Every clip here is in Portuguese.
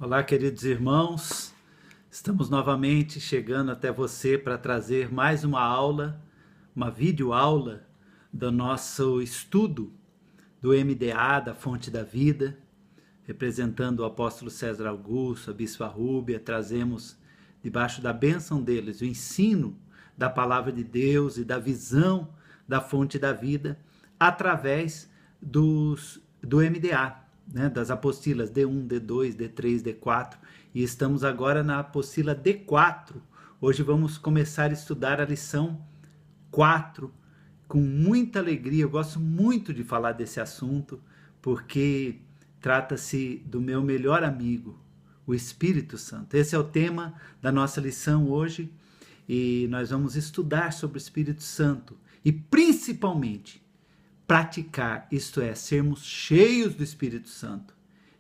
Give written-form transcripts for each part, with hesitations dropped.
Olá, queridos irmãos, estamos novamente chegando até você para trazer mais uma aula, uma videoaula do nosso estudo do MDA, da Fonte da Vida, representando o apóstolo César Augusto, a Bispa Rúbia. Trazemos, debaixo da bênção deles, o ensino da Palavra de Deus e da visão da Fonte da Vida através do MDA, das apostilas D1, D2, D3, D4, e estamos agora na apostila D4. Hoje vamos começar a estudar a lição 4 com muita alegria. Eu gosto muito de falar desse assunto, porque trata-se do meu melhor amigo, o Espírito Santo. Esse é o tema da nossa lição hoje, e nós vamos estudar sobre o Espírito Santo, e principalmente praticar, isto é, sermos cheios do Espírito Santo.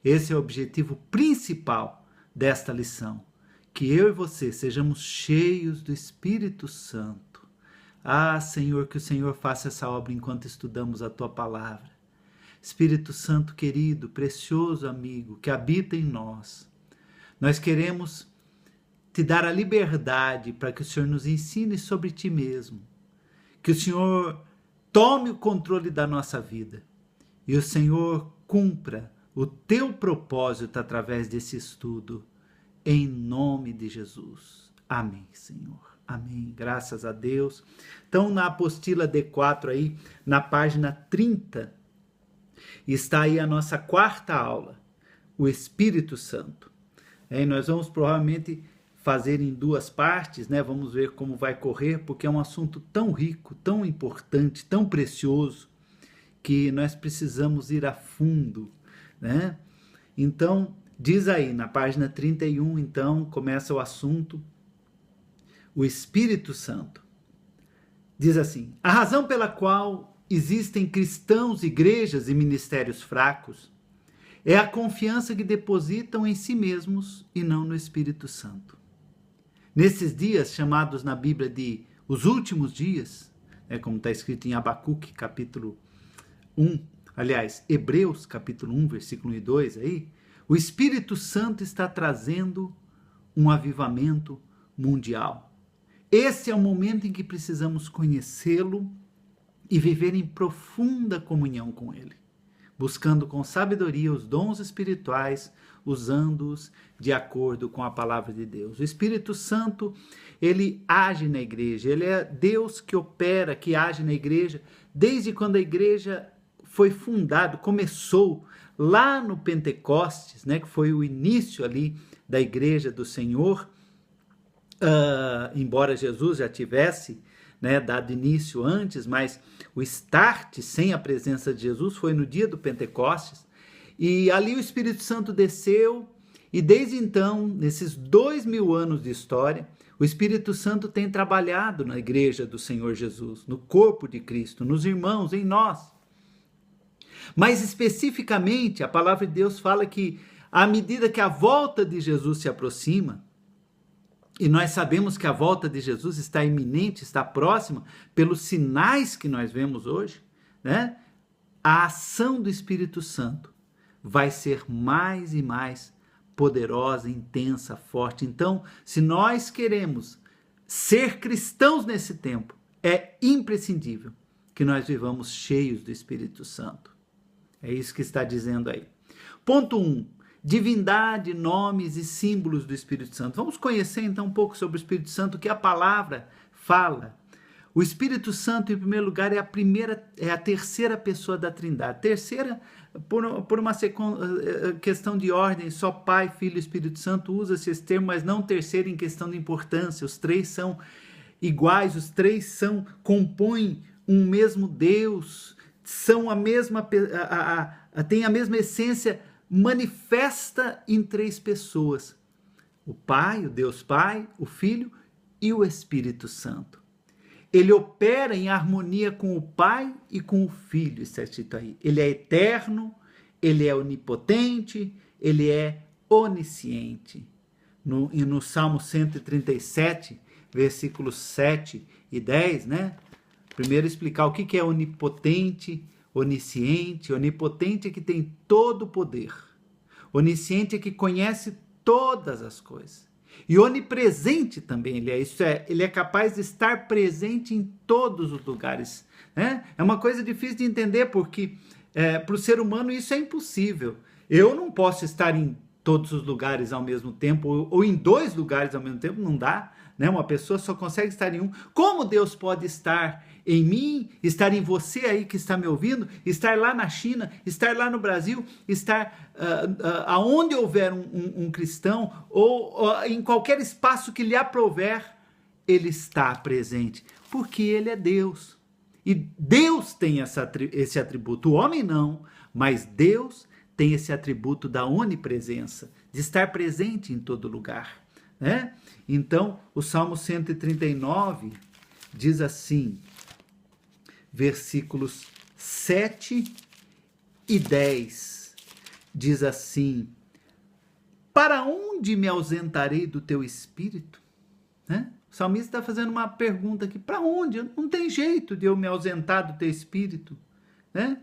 Esse é o objetivo principal desta lição, que eu e você sejamos cheios do Espírito Santo. Ah, Senhor, que o Senhor faça essa obra enquanto estudamos a Tua Palavra. Espírito Santo querido, precioso amigo, que habita em nós, nós queremos Te dar a liberdade para que o Senhor nos ensine sobre Ti mesmo, que o Senhor tome o controle da nossa vida e o Senhor cumpra o Teu propósito através desse estudo, em nome de Jesus. Amém, Senhor. Amém. Graças a Deus. Então, na apostila D4 aí, na página 30, está aí a nossa quarta aula, o Espírito Santo. E nós vamos provavelmente fazer em duas partes, Vamos ver como vai correr, porque é um assunto tão rico, tão importante, tão precioso, que nós precisamos ir a fundo, Então, diz aí, na página 31, então, começa o assunto, o Espírito Santo. Diz assim: a razão pela qual existem cristãos, igrejas e ministérios fracos é a confiança que depositam em si mesmos e não no Espírito Santo. Nesses dias, chamados na Bíblia de os últimos dias, como está escrito em Abacuque, capítulo 1, aliás, Hebreus, capítulo 1, versículo 1 e 2, aí, o Espírito Santo está trazendo um avivamento mundial. Esse é o momento em que precisamos conhecê-lo e viver em profunda comunhão com ele, buscando com sabedoria os dons espirituais, usando-os de acordo com a palavra de Deus. O Espírito Santo, ele age na igreja, ele é Deus que opera, que age na igreja, desde quando a igreja foi fundada, começou lá no Pentecostes, que foi o início ali da igreja do Senhor, embora Jesus já tivesse dado início antes, mas o start sem a presença de Jesus foi no dia do Pentecostes, e ali o Espírito Santo desceu, e desde então, nesses 2000 anos de história, o Espírito Santo tem trabalhado na igreja do Senhor Jesus, no corpo de Cristo, nos irmãos, em nós. Mas especificamente, a palavra de Deus fala que à medida que a volta de Jesus se aproxima, e nós sabemos que a volta de Jesus está iminente, está próxima, pelos sinais que nós vemos hoje, a ação do Espírito Santo vai ser mais e mais poderosa, intensa, forte. Então, se nós queremos ser cristãos nesse tempo, é imprescindível que nós vivamos cheios do Espírito Santo. É isso que está dizendo aí. Ponto 1. Divindade, nomes e símbolos do Espírito Santo. Vamos conhecer então um pouco sobre o Espírito Santo, que a palavra fala. O Espírito Santo, em primeiro lugar, é a terceira pessoa da Trindade. Terceira, por uma questão de ordem, só Pai, Filho e Espírito Santo usa-se esse termo, mas não terceiro em questão de importância. Os três são iguais, os três compõem um mesmo Deus, são têm a mesma essência manifesta em três pessoas: o Pai, o Deus Pai, o Filho e o Espírito Santo. Ele opera em harmonia com o Pai e com o Filho, está escrito aí. Ele é eterno, ele é onipotente, ele é onisciente. No Salmo 137, versículos 7 e 10, Primeiro explicar o que é onipotente, onisciente. Onipotente é que tem todo o poder. Onisciente é que conhece todas as coisas. E onipresente também ele é, isso é, ele é capaz de estar presente em todos os lugares. Né? É uma coisa difícil de entender, porque para o ser humano isso é impossível. Eu não posso estar em todos os lugares ao mesmo tempo, ou em 2 lugares ao mesmo tempo, não dá. Né? Uma pessoa só consegue estar em um. Como Deus pode estar em mim, estar em você aí que está me ouvindo, estar lá na China, estar lá no Brasil, estar aonde houver um cristão, ou em qualquer espaço que lhe aprouver, ele está presente, porque ele é Deus. E Deus tem esse atributo, o homem não, mas Deus tem esse atributo da onipresença, de estar presente em todo lugar. Né? Então, o Salmo 139 diz assim, versículos 7 e 10, diz assim: para onde me ausentarei do teu espírito? Né? O salmista está fazendo uma pergunta aqui, para onde? Não tem jeito de eu me ausentar do teu espírito. Né?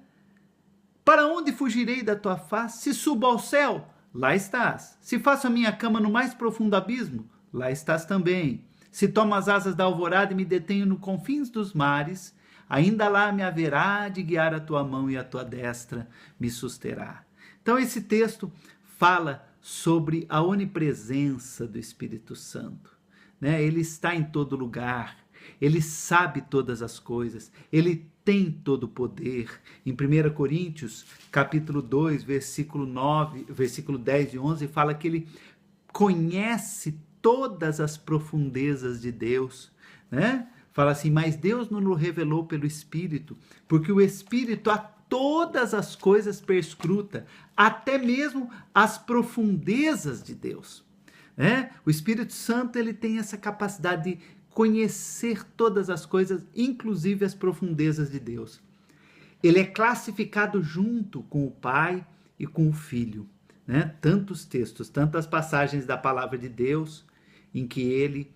Para onde fugirei da tua face? Se subo ao céu, lá estás. Se faço a minha cama no mais profundo abismo, lá estás também. Se tomo as asas da alvorada e me detenho no confins dos mares, ainda lá me haverá de guiar a tua mão e a tua destra me susterá. Então esse texto fala sobre a onipresença do Espírito Santo. Né? Ele está em todo lugar, ele sabe todas as coisas, ele tem todo o poder. Em 1 Coríntios, capítulo 2, versículo 10 e 11, fala que ele conhece todas as profundezas de Deus, né? Fala assim, mas Deus nos revelou pelo Espírito, porque o Espírito a todas as coisas perscruta, até mesmo as profundezas de Deus. Né? O Espírito Santo ele tem essa capacidade de conhecer todas as coisas, inclusive as profundezas de Deus. Ele é classificado junto com o Pai e com o Filho. Né? Tantos textos, tantas passagens da palavra de Deus em que ele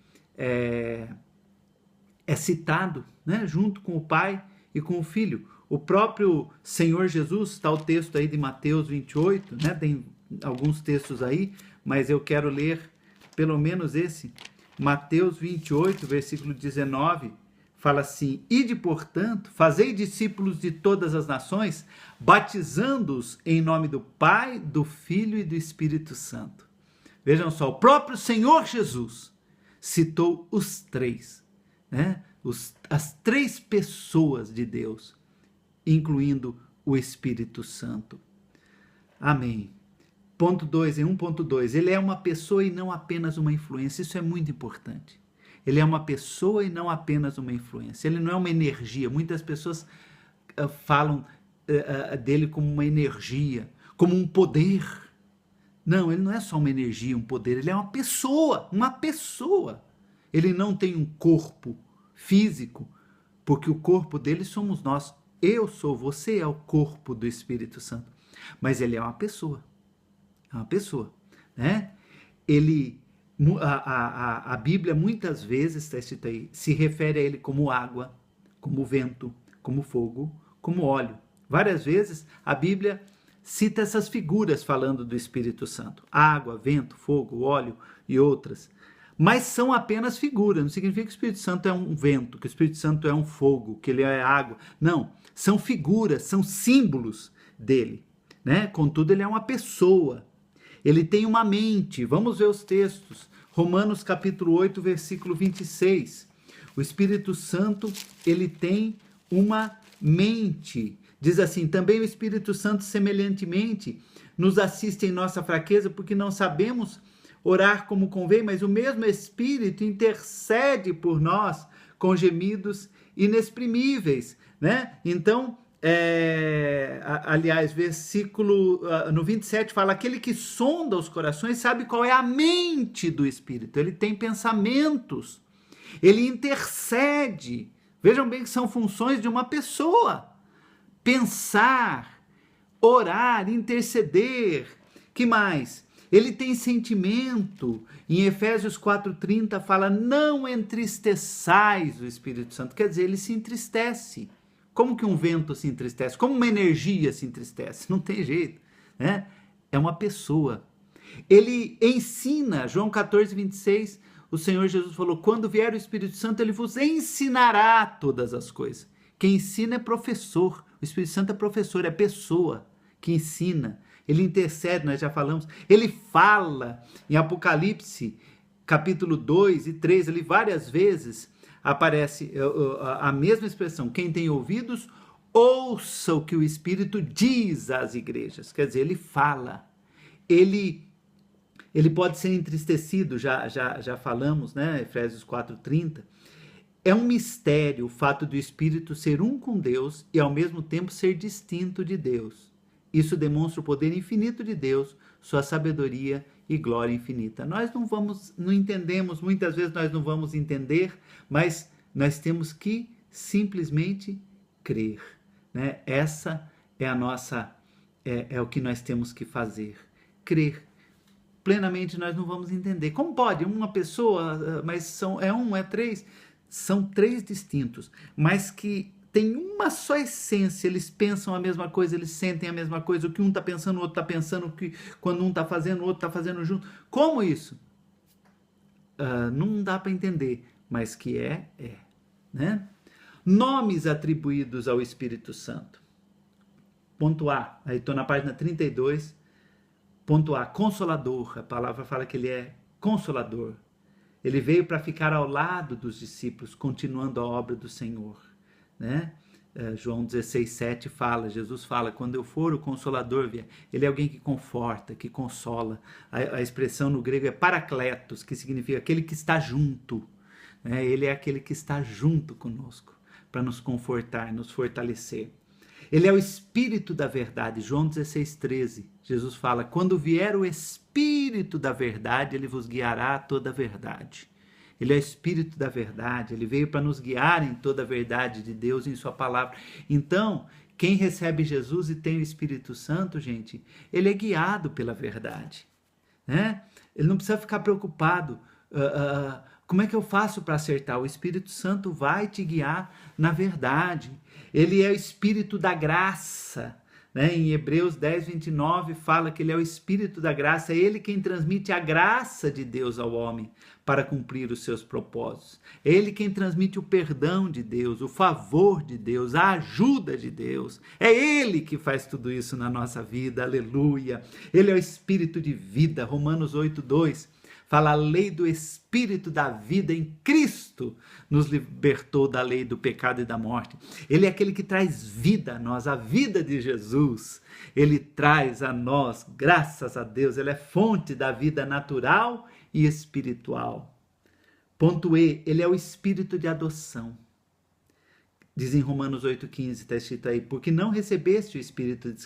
é citado, né? Junto com o Pai e com o Filho. O próprio Senhor Jesus, está o texto aí de Mateus 28, né? Tem alguns textos aí, mas eu quero ler pelo menos esse. Mateus 28, versículo 19, fala assim: ide, portanto, fazei discípulos de todas as nações, batizando-os em nome do Pai, do Filho e do Espírito Santo. Vejam só, o próprio Senhor Jesus citou os 3, né? As 3 pessoas de Deus, incluindo o Espírito Santo. Amém. Ponto 2, em 1.2, ele é uma pessoa e não apenas uma influência. Isso é muito importante. Ele é uma pessoa e não apenas uma influência. Ele não é uma energia. Muitas pessoas falam dele como uma energia, como um poder. Não, ele não é só uma energia, um poder. Ele é uma pessoa, uma pessoa. Ele não tem um corpo físico, porque o corpo dele somos nós. Eu sou, você é o corpo do Espírito Santo. Mas ele é uma pessoa. É uma pessoa, né? A Bíblia muitas vezes, está escrito aí, se refere a ele como água, como vento, como fogo, como óleo. Várias vezes a Bíblia cita essas figuras falando do Espírito Santo. Água, vento, fogo, óleo e outras. Mas são apenas figuras, não significa que o Espírito Santo é um vento, que o Espírito Santo é um fogo, que ele é água. Não, são figuras, são símbolos dele, né? Contudo, ele é uma pessoa. Ele tem uma mente. Vamos ver os textos. Romanos capítulo 8, versículo 26. O Espírito Santo, ele tem uma mente. Diz assim: também o Espírito Santo semelhantemente nos assiste em nossa fraqueza, porque não sabemos orar como convém, mas o mesmo Espírito intercede por nós com gemidos inexprimíveis, né? Então, aliás, versículo no 27 fala: aquele que sonda os corações sabe qual é a mente do Espírito. Ele tem pensamentos, ele intercede. Vejam bem que são funções de uma pessoa: pensar, orar, interceder. Que mais? Ele tem sentimento. Em Efésios 4:30 fala: não entristeçais o Espírito Santo. Quer dizer, ele se entristece. Como que um vento se entristece? Como uma energia se entristece? Não tem jeito, né? É uma pessoa. Ele ensina, João 14, 26, o Senhor Jesus falou, quando vier o Espírito Santo, ele vos ensinará todas as coisas. Quem ensina é professor, o Espírito Santo é professor, é pessoa que ensina. Ele intercede, nós já falamos, ele fala em Apocalipse, capítulo 2 e 3, ali várias vezes aparece a mesma expressão, quem tem ouvidos, ouça o que o Espírito diz às igrejas. Quer dizer, ele fala, ele pode ser entristecido, já falamos, né? Efésios 4:30. É um mistério o fato do Espírito ser um com Deus e ao mesmo tempo ser distinto de Deus. Isso demonstra o poder infinito de Deus, sua sabedoria e glória infinita. Nós não entendemos, muitas vezes nós não vamos entender, mas nós temos que simplesmente crer, né? Essa é a nossa, é o que nós temos que fazer, crer. Plenamente nós não vamos entender. Como pode uma pessoa, mas é três, são três distintos, mas que tem uma só essência, eles pensam a mesma coisa, eles sentem a mesma coisa, o que um está pensando, o outro está pensando, o que quando um está fazendo, o outro está fazendo junto. Como isso? Não dá para entender, mas que né? Nomes atribuídos ao Espírito Santo. Ponto A, aí estou na página 32, ponto A, Consolador, a palavra fala que ele é Consolador. Ele veio para ficar ao lado dos discípulos, continuando a obra do Senhor, né? João 16:7 fala, Jesus fala, quando eu for o Consolador vier, ele é alguém que conforta, que consola. A expressão no grego é Paracletos, que significa aquele que está junto, né? Ele é aquele que está junto conosco, para nos confortar, nos fortalecer. Ele é o Espírito da verdade, João 16:13, Jesus fala, quando vier o Espírito da verdade, ele vos guiará a toda a verdade. Ele é o Espírito da verdade, ele veio para nos guiar em toda a verdade de Deus em sua palavra. Então, quem recebe Jesus e tem o Espírito Santo, gente, ele é guiado pela verdade, né? Ele não precisa ficar preocupado, como é que eu faço para acertar? O Espírito Santo vai te guiar na verdade. Ele é o Espírito da graça, né? Em Hebreus 10:29 fala que ele é o Espírito da graça, é ele quem transmite a graça de Deus ao homem para cumprir os seus propósitos. É ele quem transmite o perdão de Deus, o favor de Deus, a ajuda de Deus. É ele que faz tudo isso na nossa vida, aleluia. Ele é o Espírito de vida, Romanos 8:2. Fala, a lei do Espírito da vida em Cristo nos libertou da lei do pecado e da morte. Ele é aquele que traz vida a nós, a vida de Jesus. Ele traz a nós, graças a Deus, ele é fonte da vida natural e espiritual. Ponto E, ele é o Espírito de adoção. Diz em Romanos 8:15, está escrito aí, porque não recebeste o Espírito de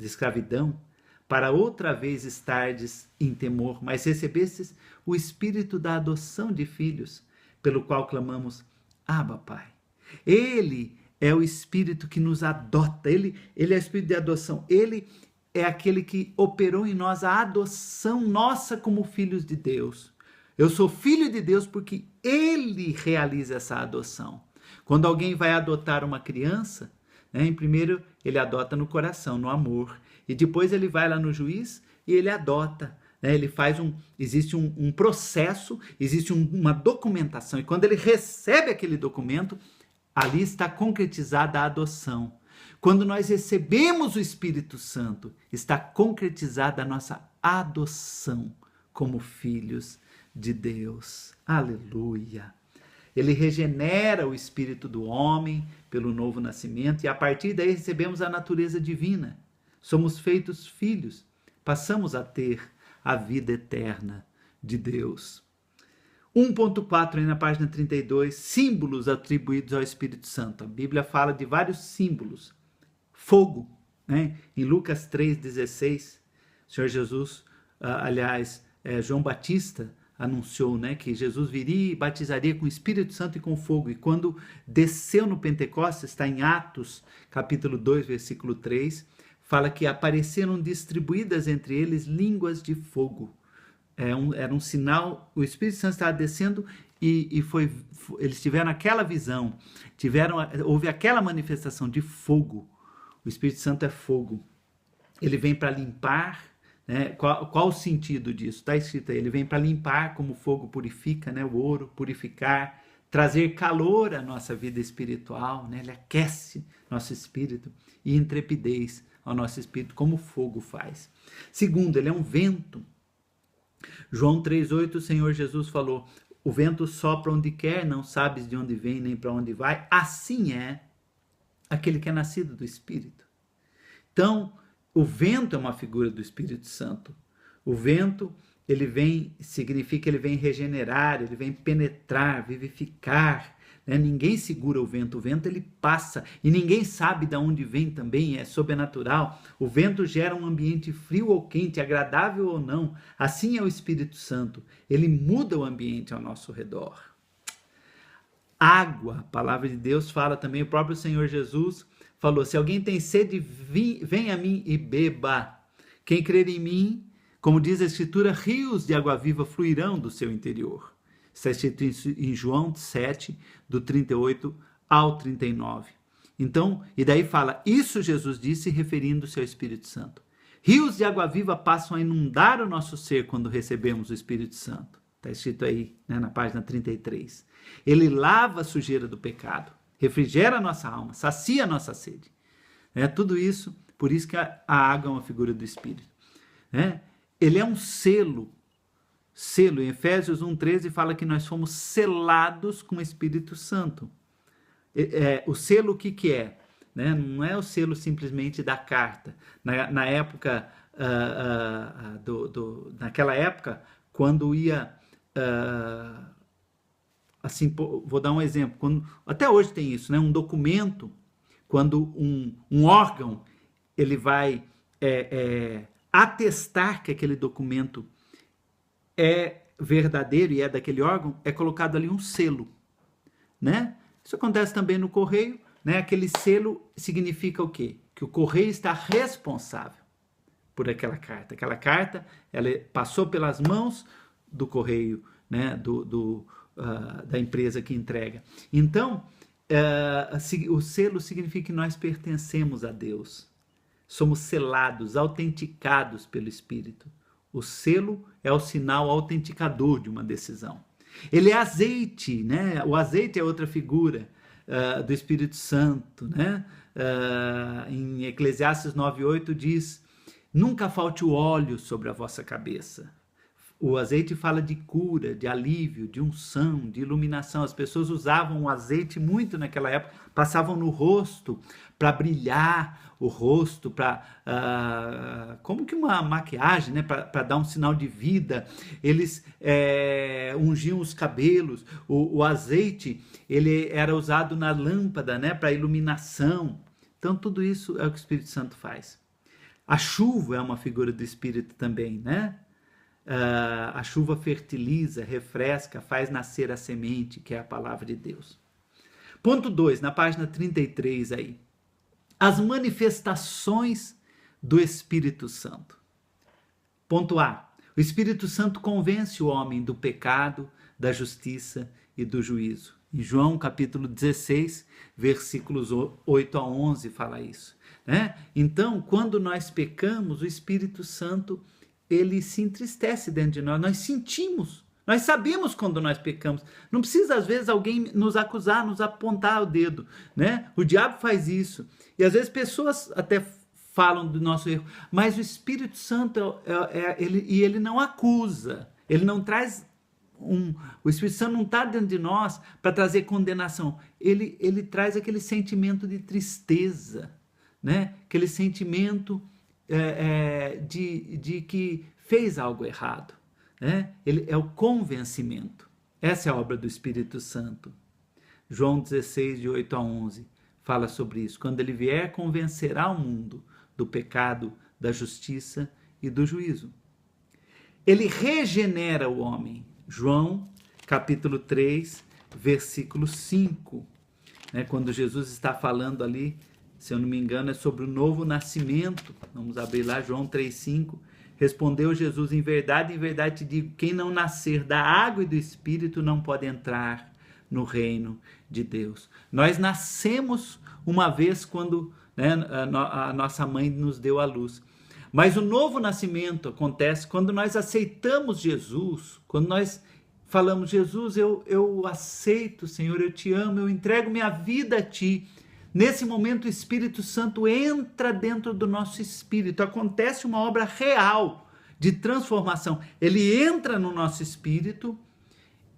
escravidão, para outra vez estardes em temor, mas recebestes o Espírito da adoção de filhos, pelo qual clamamos, Abba, Pai. Ele é o Espírito que nos adota, ele é o Espírito de adoção, ele é aquele que operou em nós a adoção nossa como filhos de Deus. Eu sou filho de Deus porque ele realiza essa adoção. Quando alguém vai adotar uma criança, né, primeiro ele adota no coração, no amor, e depois ele vai lá no juiz e ele adota, né? Ele faz existe um processo, existe uma documentação, e quando ele recebe aquele documento, ali está concretizada a adoção. Quando nós recebemos o Espírito Santo, está concretizada a nossa adoção como filhos de Deus. Aleluia! Ele regenera o espírito do homem pelo novo nascimento, e a partir daí recebemos a natureza divina. Somos feitos filhos, passamos a ter a vida eterna de Deus. 1.4 aí na página 32, símbolos atribuídos ao Espírito Santo. A Bíblia fala de vários símbolos. Fogo, né? Em Lucas 3,16, o Senhor Jesus, João Batista anunciou, né, que Jesus viria e batizaria com o Espírito Santo e com fogo. E quando desceu no Pentecostes, está em Atos, capítulo 2, versículo 3, fala que apareceram distribuídas entre eles línguas de fogo. Era um sinal, o Espírito Santo estava descendo e eles tiveram aquela visão, houve aquela manifestação de fogo. O Espírito Santo é fogo. Ele vem para limpar, né? Qual o sentido disso? Está escrito aí, ele vem para limpar como o fogo purifica, né? O ouro, purificar, trazer calor à nossa vida espiritual, né? Ele aquece nosso espírito e intrepidez ao nosso espírito, como o fogo faz. Segundo, ele é um vento. João 3,8, o Senhor Jesus falou, o vento sopra onde quer, não sabes de onde vem nem para onde vai. Assim é aquele que é nascido do Espírito. Então, o vento é uma figura do Espírito Santo. O vento, ele vem, significa ele vem regenerar, ele vem penetrar, vivificar, né? Ninguém segura o vento ele passa, e ninguém sabe de onde vem também, é sobrenatural. O vento gera um ambiente frio ou quente, agradável ou não. Assim é o Espírito Santo, ele muda o ambiente ao nosso redor. Água, a palavra de Deus fala também, o próprio Senhor Jesus falou, se alguém tem sede, vem a mim e beba. Quem crer em mim, como diz a Escritura, rios de água viva fluirão do seu interior. Está escrito em João 7, do 38 ao 39. Então, e daí fala, isso Jesus disse referindo-se ao Espírito Santo. Rios de água viva passam a inundar o nosso ser quando recebemos o Espírito Santo. Está escrito aí, né, na página 33. Ele lava a sujeira do pecado, refrigera a nossa alma, sacia a nossa sede. Tudo isso, por isso que a água é uma figura do Espírito. Ele é um selo. Em Efésios 1,13 fala que nós fomos selados com o Espírito Santo. O selo o que é? Não é o selo simplesmente da carta. Na época, naquela época, quando ia... assim, vou dar um exemplo. Até hoje tem isso, né? Um documento, quando um órgão ele vai atestar que aquele documento é verdadeiro e é daquele órgão, é colocado ali um selo, né? Isso acontece também no correio, né? Aquele selo significa o quê? Que o correio está responsável por aquela carta. Aquela carta, ela passou pelas mãos do correio, né? Da empresa que entrega. Então, o selo significa que nós pertencemos a Deus. Somos selados, autenticados pelo Espírito. O selo é o sinal autenticador de uma decisão. Ele é azeite, né? O azeite é outra figura do Espírito Santo, né? Em Eclesiastes 9,8 diz, nunca falte o óleo sobre a vossa cabeça. O azeite fala de cura, de alívio, de unção, de iluminação. As pessoas usavam o azeite muito naquela época, passavam no rosto para brilhar o rosto, como que uma maquiagem, né? Para dar um sinal de vida. Eles ungiam os cabelos. O azeite ele era usado na lâmpada, né? Para iluminação. Então tudo isso é o que o Espírito Santo faz. A chuva é uma figura do Espírito também, né? A chuva fertiliza, refresca, faz nascer a semente, que é a palavra de Deus. Ponto 2, na página 33 aí. As manifestações do Espírito Santo. Ponto A. O Espírito Santo convence o homem do pecado, da justiça e do juízo. Em João capítulo 16, versículos 8 a 11 fala isso, né? Então, quando nós pecamos, o Espírito Santo ele se entristece dentro de nós, nós sentimos, nós sabemos quando nós pecamos, não precisa às vezes alguém nos acusar, nos apontar o dedo, né? O diabo faz isso, e às vezes pessoas até falam do nosso erro, mas o Espírito Santo, ele não acusa, ele não traz o Espírito Santo não está dentro de nós para trazer condenação, ele traz aquele sentimento de tristeza, né? Aquele sentimento de que fez algo errado, né? Ele é o convencimento. Essa é a obra do Espírito Santo. João 16, de 8 a 11, fala sobre isso. Quando ele vier, convencerá o mundo do pecado, da justiça e do juízo. Ele regenera o homem. João, capítulo 3, versículo 5. Né? Quando Jesus está falando ali, se eu não me engano, é sobre o novo nascimento. Vamos abrir lá, João 3,5. Respondeu Jesus, em verdade te digo, quem não nascer da água e do Espírito não pode entrar no reino de Deus. Nós nascemos uma vez quando, né, a nossa mãe nos deu a luz. Mas o novo nascimento acontece quando nós aceitamos Jesus, quando nós falamos, Jesus, eu aceito, Senhor, eu te amo, eu entrego minha vida a ti. Nesse momento o Espírito Santo entra dentro do nosso espírito, acontece uma obra real de transformação. Ele entra no nosso espírito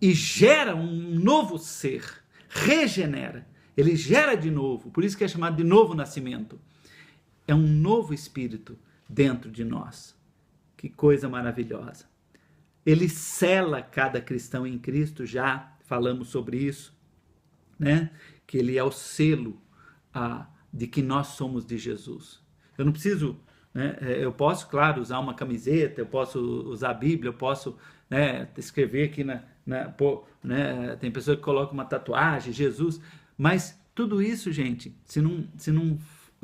e gera um novo ser, regenera. Ele gera de novo, por isso que é chamado de novo nascimento. É um novo espírito dentro de nós. Que coisa maravilhosa. Ele sela cada cristão em Cristo, já falamos sobre isso, né? Que ele é o selo de que nós somos de Jesus. Eu não preciso, né? Eu posso, claro, usar uma camiseta, eu posso usar a Bíblia, eu posso, né, escrever aqui né? Tem pessoa que coloca uma tatuagem, Jesus, mas tudo isso, gente, se não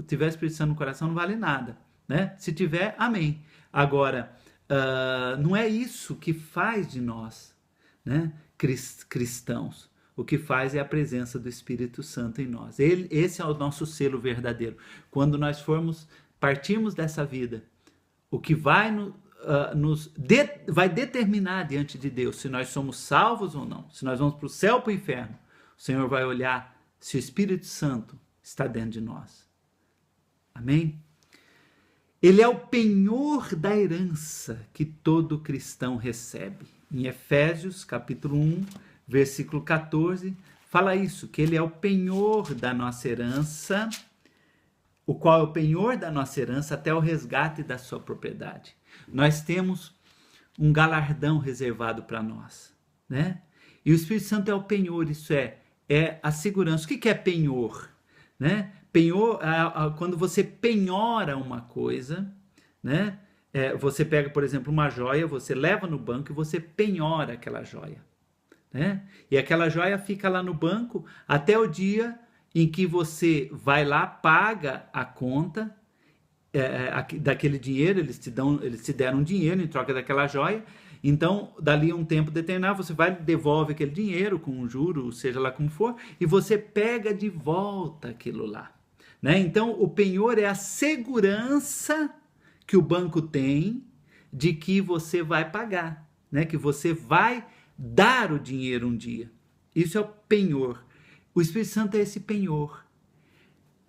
tiver Espírito Santo no coração, não vale nada, né? Se tiver, amém. Agora, não é isso que faz de nós, né, cristãos. O que faz é a presença do Espírito Santo em nós. Esse é o nosso selo verdadeiro. Quando nós partirmos dessa vida, o que vai vai determinar diante de Deus se nós somos salvos ou não, se nós vamos para o céu ou para o inferno. O Senhor vai olhar se o Espírito Santo está dentro de nós. Amém? Ele é o penhor da herança que todo cristão recebe. Em Efésios, capítulo 1, versículo 14, fala isso, que ele é o penhor da nossa herança, o qual é o penhor da nossa herança até o resgate da sua propriedade. Nós temos um galardão reservado para nós, né? E o Espírito Santo é o penhor, isso é a segurança. O que é penhor? Né? Penhor, quando você penhora uma coisa, né? Você pega, por exemplo, uma joia, você leva no banco e você penhora aquela joia, né? E aquela joia fica lá no banco até o dia em que você vai lá, paga a conta daquele dinheiro, eles te deram dinheiro em troca daquela joia. Então, dali a um tempo determinado, você vai, devolve aquele dinheiro com um juro, seja lá como for, e você pega de volta aquilo lá, né? Então, o penhor é a segurança que o banco tem de que você vai pagar, né? Que você vai dar o dinheiro um dia. Isso é o penhor. O Espírito Santo é esse penhor.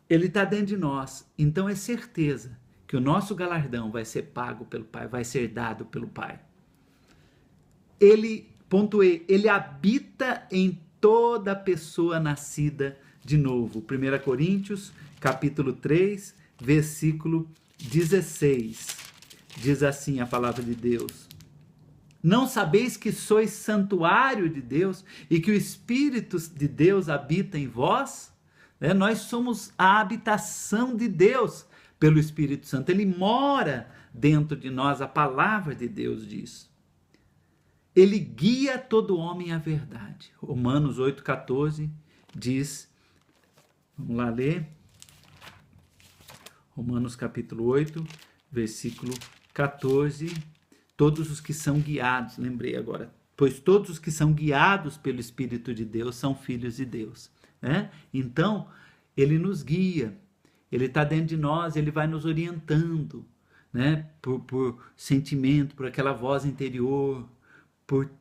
Ele está dentro de nós. Então, é certeza que o nosso galardão vai ser pago pelo Pai, vai ser dado pelo Pai. Ponto E, ele habita em toda pessoa nascida de novo. 1 Coríntios, capítulo 3, versículo 16. Diz assim a palavra de Deus: não sabeis que sois santuário de Deus e que o Espírito de Deus habita em vós? Nós somos a habitação de Deus pelo Espírito Santo. Ele mora dentro de nós, a palavra de Deus diz. Ele guia todo homem à verdade. Romanos 8,14 diz, vamos lá ler, Romanos capítulo 8, versículo 14, todos os que são guiados, lembrei agora, pois todos os que são guiados pelo Espírito de Deus são filhos de Deus, né? Então, ele nos guia, ele está dentro de nós, ele vai nos orientando, né? Por sentimento, por aquela voz interior,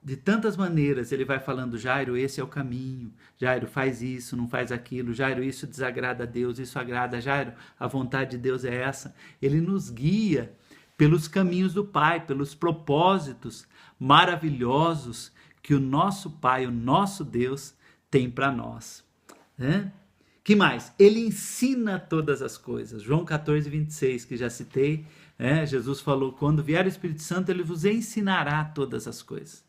de tantas maneiras ele vai falando, Jairo, esse é o caminho, Jairo, faz isso, não faz aquilo, Jairo, isso desagrada a Deus, isso agrada, Jairo, a vontade de Deus é essa. Ele nos guia pelos caminhos do Pai, pelos propósitos maravilhosos que o nosso Pai, o nosso Deus tem para nós, né? Que mais? Ele ensina todas as coisas. João 14, 26, que já citei, Jesus falou, quando vier o Espírito Santo, ele vos ensinará todas as coisas.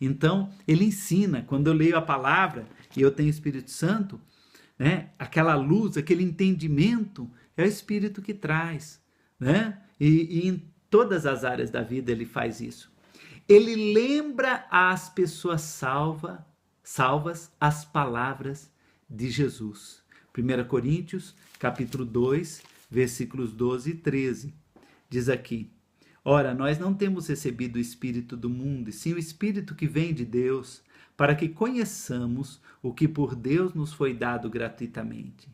Então, ele ensina. Quando eu leio a palavra e eu tenho o Espírito Santo, né, aquela luz, aquele entendimento, é o Espírito que traz, né? E em todas as áreas da vida ele faz isso. Ele lembra às pessoas salvas as palavras de Jesus. 1 Coríntios, capítulo 2, versículos 12 e 13. Diz aqui, ora, nós não temos recebido o Espírito do mundo, e sim o Espírito que vem de Deus, para que conheçamos o que por Deus nos foi dado gratuitamente.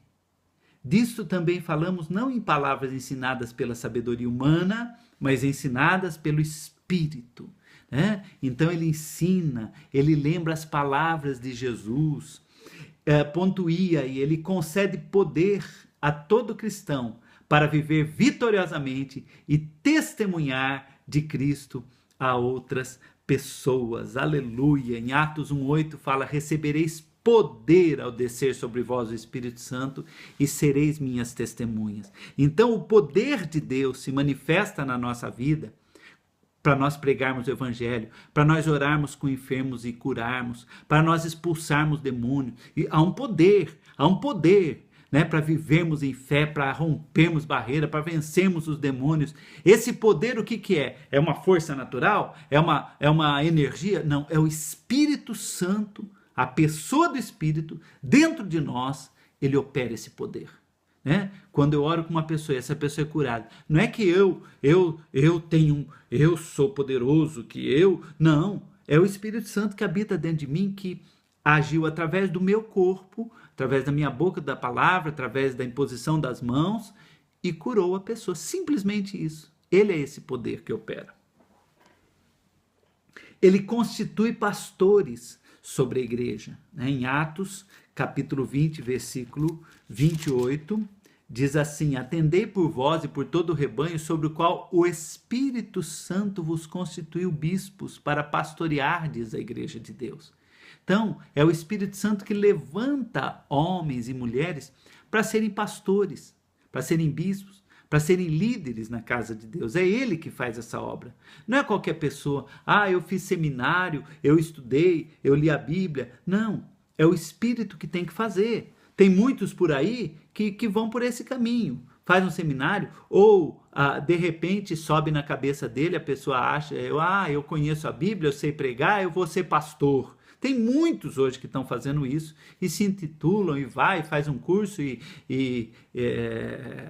Disto também falamos não em palavras ensinadas pela sabedoria humana, mas ensinadas pelo Espírito. Né? Então ele ensina, ele lembra as palavras de Jesus, pontuia e ele concede poder a todo cristão para viver vitoriosamente e testemunhar de Cristo a outras pessoas. Aleluia! Em Atos 1:8 fala: recebereis poder ao descer sobre vós o Espírito Santo e sereis minhas testemunhas. Então o poder de Deus se manifesta na nossa vida para nós pregarmos o evangelho, para nós orarmos com enfermos e curarmos, para nós expulsarmos demônios. E há um poder, né, para vivermos em fé, para rompermos barreiras, para vencermos os demônios. Esse poder, o que é? É uma força natural? É uma energia? Não, é o Espírito Santo, a pessoa do Espírito, dentro de nós, ele opera esse poder. Né? Quando eu oro com uma pessoa e essa pessoa é curada, não é que eu sou poderoso, não, é o Espírito Santo que habita dentro de mim, que agiu através do meu corpo, através da minha boca, da palavra, através da imposição das mãos e curou a pessoa, simplesmente isso. Ele é esse poder que opera. Ele constitui pastores sobre a igreja. Né? Em Atos, capítulo 20, versículo 28, diz assim: atendei por vós e por todo o rebanho sobre o qual o Espírito Santo vos constituiu bispos para pastoreardes a igreja de Deus. Então, é o Espírito Santo que levanta homens e mulheres para serem pastores, para serem bispos, para serem líderes na casa de Deus. É ele que faz essa obra. Não é qualquer pessoa. Eu fiz seminário, eu estudei, eu li a Bíblia. Não, é o Espírito que tem que fazer. Tem muitos por aí que vão por esse caminho. Faz um seminário ou, de repente, sobe na cabeça dele, a pessoa acha, eu conheço a Bíblia, eu sei pregar, eu vou ser pastor. Tem muitos hoje que estão fazendo isso e se intitulam e faz um curso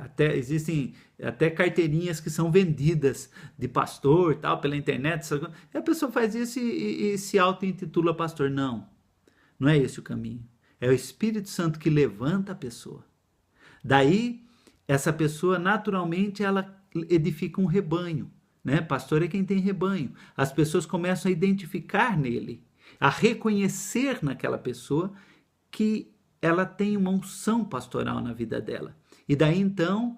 até existem até carteirinhas que são vendidas de pastor tal, pela internet. E a pessoa faz isso e se auto-intitula pastor. Não é esse o caminho. É o Espírito Santo que levanta a pessoa. Daí, essa pessoa, naturalmente, ela edifica um rebanho. Né? Pastor é quem tem rebanho. As pessoas começam a identificar nele, a reconhecer naquela pessoa que ela tem uma unção pastoral na vida dela. E daí, então,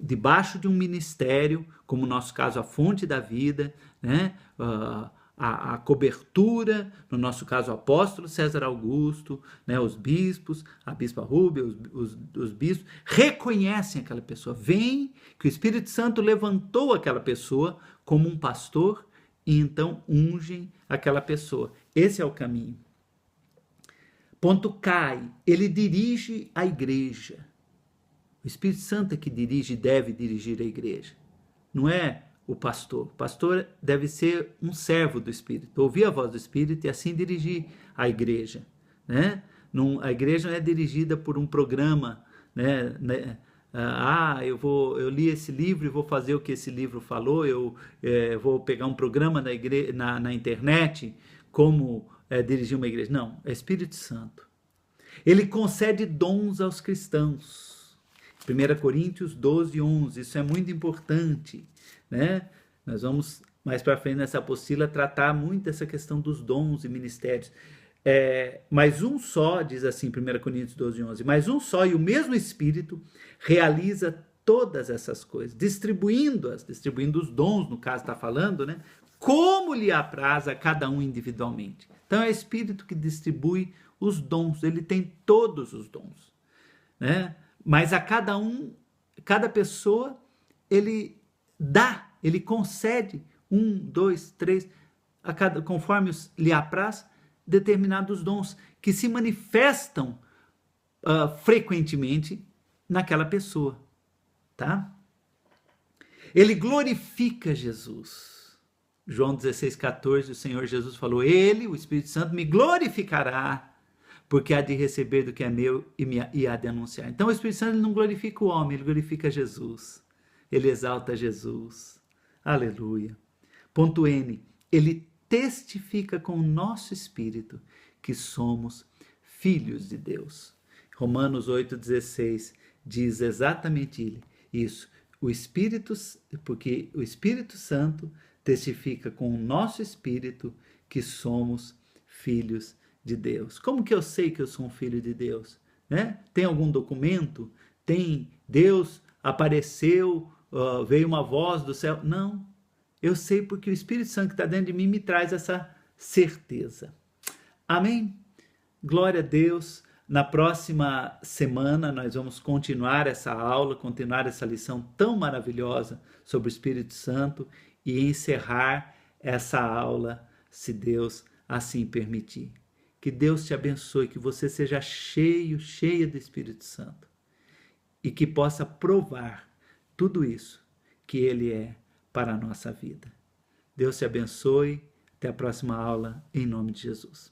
debaixo de um ministério, como no nosso caso, a Fonte da Vida, né? A cobertura, no nosso caso o apóstolo César Augusto, né, os bispos, a bispa Rúbia, os bispos, reconhecem aquela pessoa, veem que o Espírito Santo levantou aquela pessoa como um pastor e então ungem aquela pessoa. Esse é o caminho. Ponto cai, ele dirige a igreja. O Espírito Santo é que dirige e deve dirigir a igreja, não é o pastor. O pastor deve ser um servo do Espírito, ouvir a voz do Espírito e assim dirigir a igreja. Né? A igreja não é dirigida por um programa, né? Eu li esse livro e vou fazer o que esse livro falou, eu vou pegar um programa na internet, como dirigir uma igreja. Não, é Espírito Santo. Ele concede dons aos cristãos. 1 Coríntios 12:11, isso é muito importante. Né? Nós vamos mais para frente nessa apostila tratar muito dessa questão dos dons e ministérios. Mas um só, diz assim 1 Coríntios 12:11, mas um só e o mesmo Espírito realiza todas essas coisas, distribuindo os dons, no caso está falando, né? Como lhe apraz a cada um individualmente. Então é o Espírito que distribui os dons, ele tem todos os dons. Né? Mas a cada pessoa, ele ele concede 1, 2, 3, conforme lhe apraz, determinados dons que se manifestam frequentemente naquela pessoa. Tá? Ele glorifica Jesus. João 16,14, o Senhor Jesus falou: ele, o Espírito Santo, me glorificará, porque há de receber do que é meu e há de anunciar. Então o Espírito Santo ele não glorifica o homem, ele glorifica Jesus. Ele exalta Jesus. Aleluia. Ponto N. Ele testifica com o nosso espírito que somos filhos de Deus. Romanos 8,16 diz exatamente isso. Porque o Espírito Santo testifica com o nosso espírito que somos filhos de Deus. Como que eu sei que eu sou um filho de Deus? Né? Tem algum documento? Tem Deus apareceu, veio uma voz do céu? Não. Eu sei porque o Espírito Santo que está dentro de mim me traz essa certeza. Amém? Glória a Deus. Na próxima semana nós vamos continuar essa aula, continuar essa lição tão maravilhosa sobre o Espírito Santo e encerrar essa aula, se Deus assim permitir. Que Deus te abençoe, que você seja cheia do Espírito Santo e que possa provar tudo isso que Ele é para a nossa vida. Deus te abençoe. Até a próxima aula, em nome de Jesus.